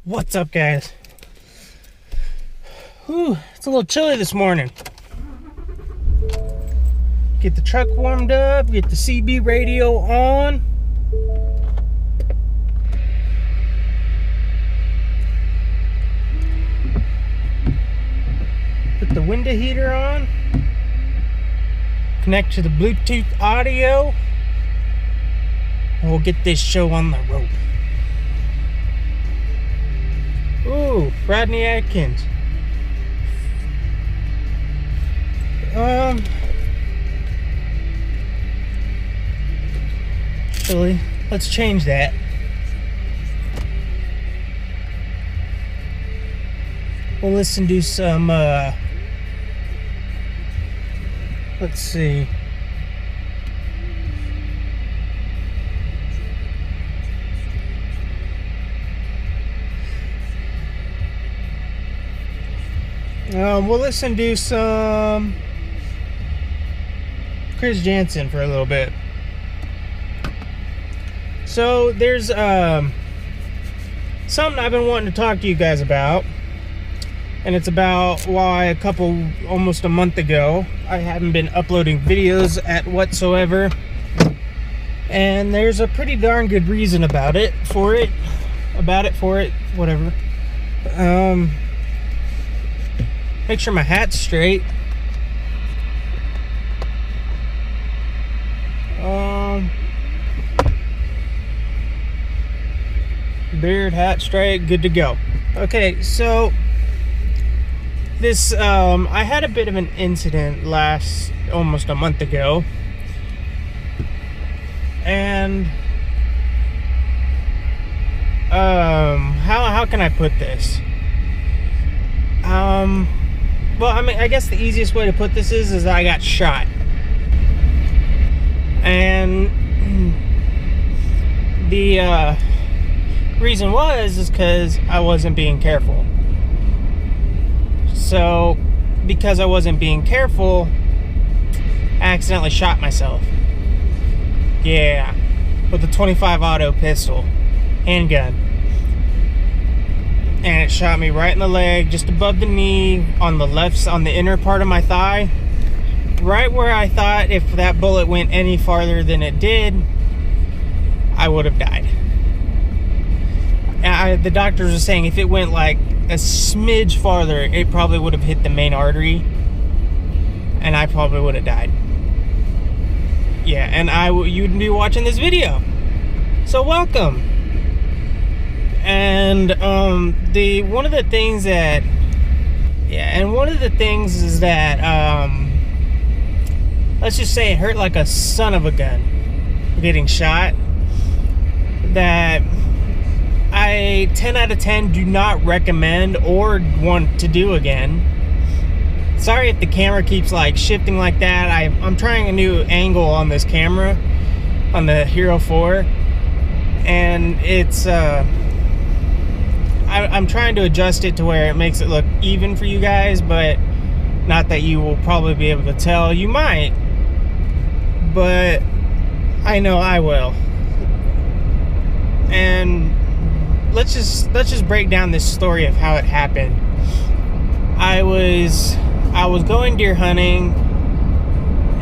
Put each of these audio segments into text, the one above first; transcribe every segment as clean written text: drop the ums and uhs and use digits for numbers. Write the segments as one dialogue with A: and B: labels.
A: What's up, guys? Whew, it's a little chilly this morning. Get the truck warmed up, get the CB radio on. Put the window heater on. Connect to the Bluetooth audio. And we'll get this show on the road. Ooh, Rodney Atkins. Actually, let's change that. We'll listen to some, let's see. We'll listen to some Chris Jansen for a little bit. So there's something I've been wanting to talk to you guys about, and it's about why almost a month ago, I haven't been uploading videos at whatsoever, and there's a pretty darn good reason for it, whatever. Make sure my hat's straight. Beard, hat straight, good to go. Okay, so this I had a bit of an incident almost a month ago, and how can I put this? Well, I mean, I guess the easiest way to put this is I got shot. And the reason is because I wasn't being careful. So, because I wasn't being careful, I accidentally shot myself. Yeah, with a .25 auto pistol, handgun. And it shot me right in the leg, just above the knee, on the inner part of my thigh. Right where I thought if that bullet went any farther than it did, I would have died. The doctors were saying if it went like a smidge farther, it probably would have hit the main artery, and I probably would have died. Yeah, and you'd be watching this video. So welcome. And one of the things is that let's just say it hurt like a son of a gun getting shot, that I 10 out of 10 do not recommend or want to do again. Sorry if the camera keeps like shifting like that. I'm trying a new angle on this camera on the Hero 4, and it's I'm trying to adjust it to where it makes it look even for you guys, but not that you will probably be able to tell. You might, but I know I will. And let's just break down this story of how it happened. I was going deer hunting,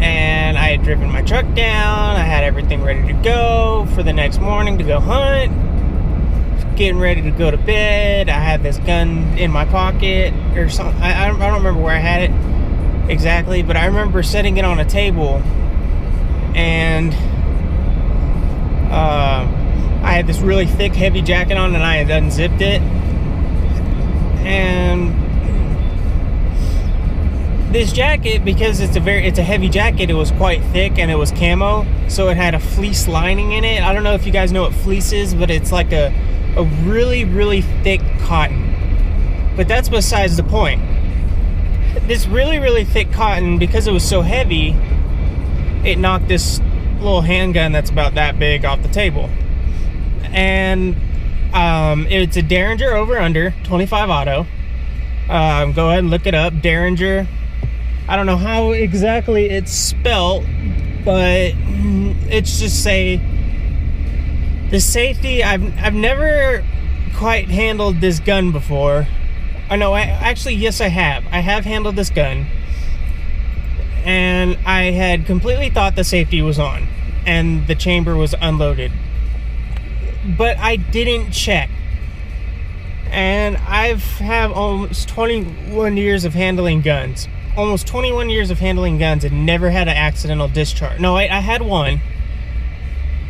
A: and I had driven my truck down. I had everything ready to go for the next morning to go hunt. Getting ready to go to bed. I had this gun in my pocket or something. I don't remember where I had it exactly, but I remember setting it on a table, and I had this really thick, heavy jacket on, and I had unzipped it. And this jacket, because it's a heavy jacket, it was quite thick and it was camo, so it had a fleece lining in it. I don't know if you guys know what fleece is, but it's like a really, really thick cotton. But that's besides the point. This really, really thick cotton, because it was so heavy, it knocked this little handgun that's about that big off the table. And it's a Derringer over-under, .25 auto. Go ahead and look it up, Derringer. I don't know how exactly it's spelt, but it's just the safety. I've never quite handled this gun before. Oh no, actually, yes, I have. I have handled this gun. And I had completely thought the safety was on and the chamber was unloaded. But I didn't check. And I've have almost 21 years of handling guns. Almost 21 years of handling guns and never had an accidental discharge. No, I had one.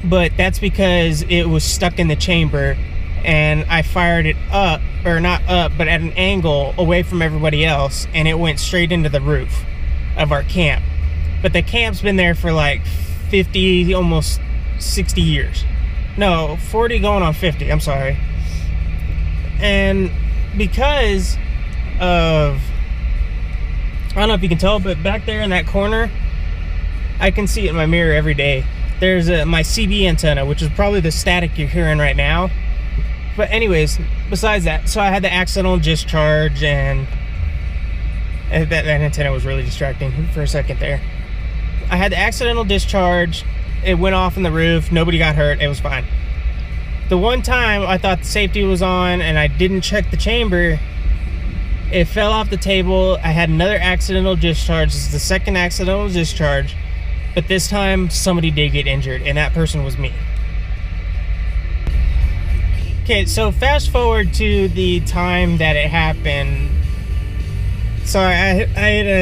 A: But that's because it was stuck in the chamber and I fired it up, or not up, but at an angle away from everybody else, and it went straight into the roof of our camp. But the camp's been there for like 50, almost 60 years. No, 40 going on 50, I'm sorry. And because of, I don't know if you can tell, but back there in that corner, I can see it in my mirror every day. There's my CB antenna, which is probably the static you're hearing right now. But anyways, besides that, so I had the accidental discharge, and that antenna was really distracting for a second there. I had the accidental discharge. It went off in the roof. Nobody got hurt. It was fine. The one time I thought the safety was on and I didn't check the chamber, it fell off the table. I had another accidental discharge. This is the second accidental discharge. But this time, somebody did get injured, and that person was me. Okay, so fast forward to the time that it happened. So I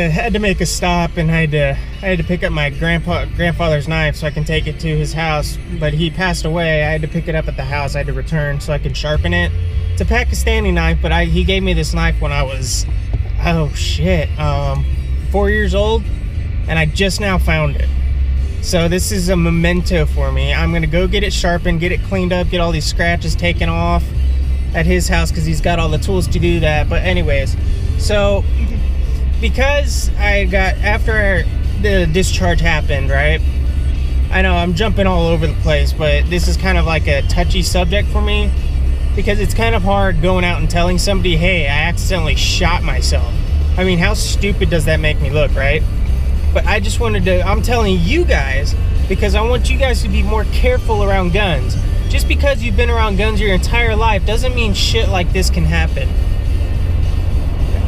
A: had to make a stop, and I had to pick up my grandfather's knife so I can take it to his house. But he passed away. I had to pick it up at the house. I had to return so I could sharpen it. It's a Pakistani knife, but he gave me this knife when I was, 4 years old, and I just now found it. So this is a memento for me. I'm gonna go get it sharpened, get it cleaned up, get all these scratches taken off at his house because he's got all the tools to do that. But anyways, so because after the discharge happened, right? I know I'm jumping all over the place, but this is kind of like a touchy subject for me because it's kind of hard going out and telling somebody, hey, I accidentally shot myself. I mean, how stupid does that make me look, right? But I just wanted to, I'm telling you guys, because I want you guys to be more careful around guns. Just because you've been around guns your entire life doesn't mean shit like this can happen.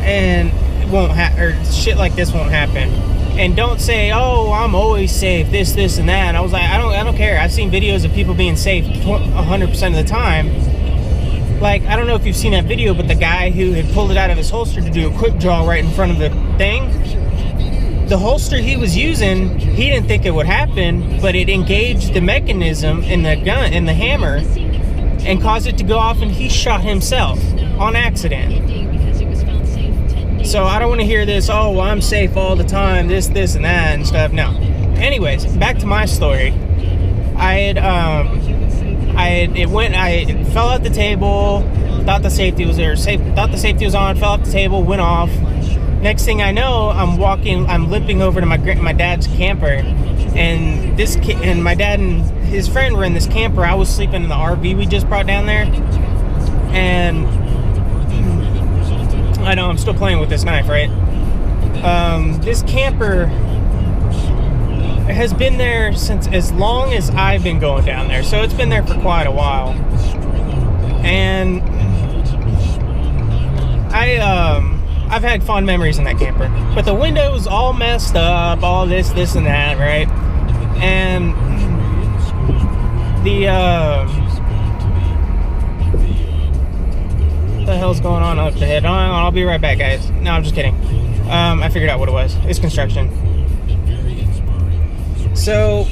A: And it won't or shit like this won't happen. And don't say, oh, I'm always safe, this, and that. And I was like, I don't care. I've seen videos of people being safe 100% of the time. Like, I don't know if you've seen that video, but the guy who had pulled it out of his holster to do a quick draw right in front of the thing, the holster he was using, he didn't think it would happen, but it engaged the mechanism in the gun, in the hammer, and caused it to go off, and he shot himself on accident. So I don't want to hear this, oh, well, I'm safe all the time, this, and that, and stuff. No. Anyways, back to my story. I fell out the table, thought the safety was there, thought the safety was on, fell off the table, went off. Next thing I know, I'm limping over to my dad's camper, and my dad and his friend were in this camper. I was sleeping in the RV we just brought down there, and I know I'm still playing with this knife, right? This camper has been there since as long as I've been going down there, so it's been there for quite a while, and I've had fond memories in that camper, but the windows all messed up, all this and that, right? And what the hell's going on up ahead? I'll be right back, guys. No, I'm just kidding. I figured out what it was. It's construction. So,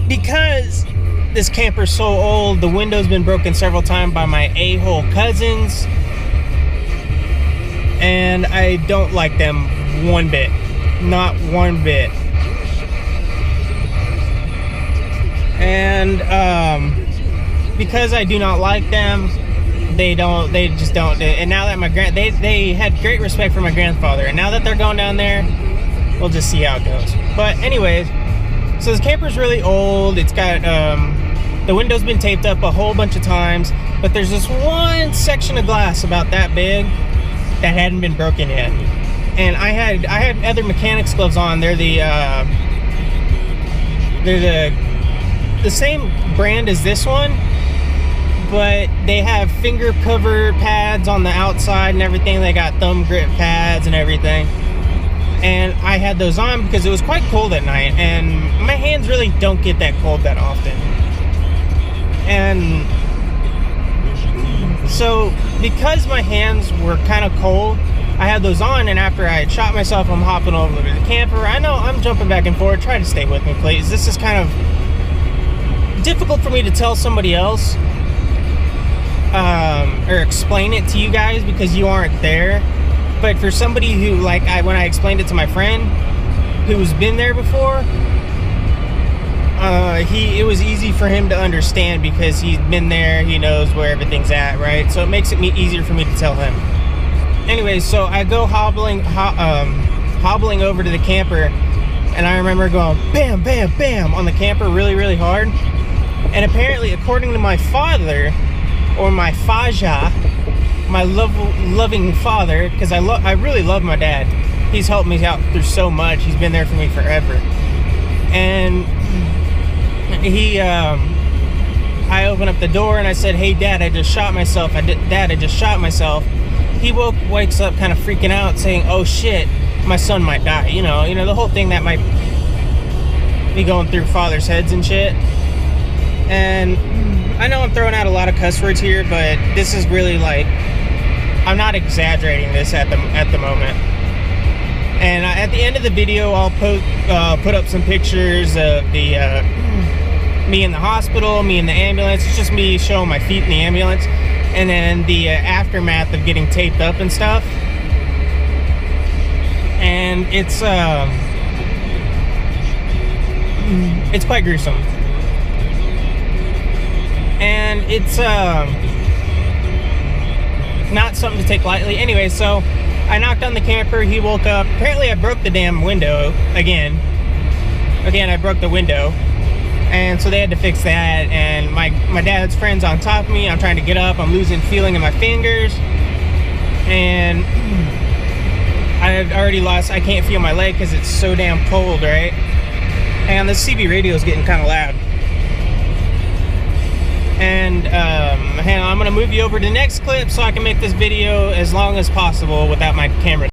A: because this camper's so old, the window's been broken several times by my a-hole cousins, and I don't like them one bit. Not one bit. And because I do not like them, they just don't. And now that they had great respect for my grandfather, and now that they're going down there, we'll just see how it goes. But anyways, so this camper's really old. It's got the window's been taped up a whole bunch of times, but there's this one section of glass about that big that hadn't been broken yet. And I had other mechanics gloves on. They're the same brand as this one, but they have finger cover pads on the outside and everything. They got thumb grip pads and everything. And I had those on because it was quite cold at night, and my hands really don't get that cold that often. And so because my hands were kind of cold, I had those on, and after I had shot myself, I'm hopping over to the camper. I know I'm jumping back and forth. Try to stay with me, please. This is kind of difficult for me to tell somebody else or explain it to you guys because you aren't there. But for somebody who, like, when I explained it to my friend who's been there before, it was easy for him to understand because he's been there. He knows where everything's at, right? So it makes it easier for me to tell him. Anyways, so I go hobbling over to the camper, and I remember going bam, bam, bam on the camper really, really hard. And apparently, according to my father, or my faja, my loving father, because I really love my dad. He's helped me out through so much. He's been there for me forever. And I opened up the door and I said, "Hey, Dad, I just shot myself. Dad, I just shot myself." He wakes up kind of freaking out, saying, "Oh shit, my son might die." You know the whole thing that might be going through fathers' heads and shit. And I know I'm throwing out a lot of cuss words here, but this is really like, I'm not exaggerating this at the moment. And at the end of the video, I'll put up some pictures of the me in the hospital, me in the ambulance. It's just me showing my feet in the ambulance, and then the aftermath of getting taped up and stuff. And it's quite gruesome. And it's not something to take lightly. Anyway, so I knocked on the camper. He woke up. Apparently I broke the damn window again. I broke the window, and so they had to fix that. And my dad's friend's on top of me. I'm trying to get up. I'm losing feeling in my fingers, and I can't feel my leg because it's so damn cold, right? And the CB radio is getting kind of loud. And hang on, I'm gonna move you over to the next clip so I can make this video as long as possible without my camera.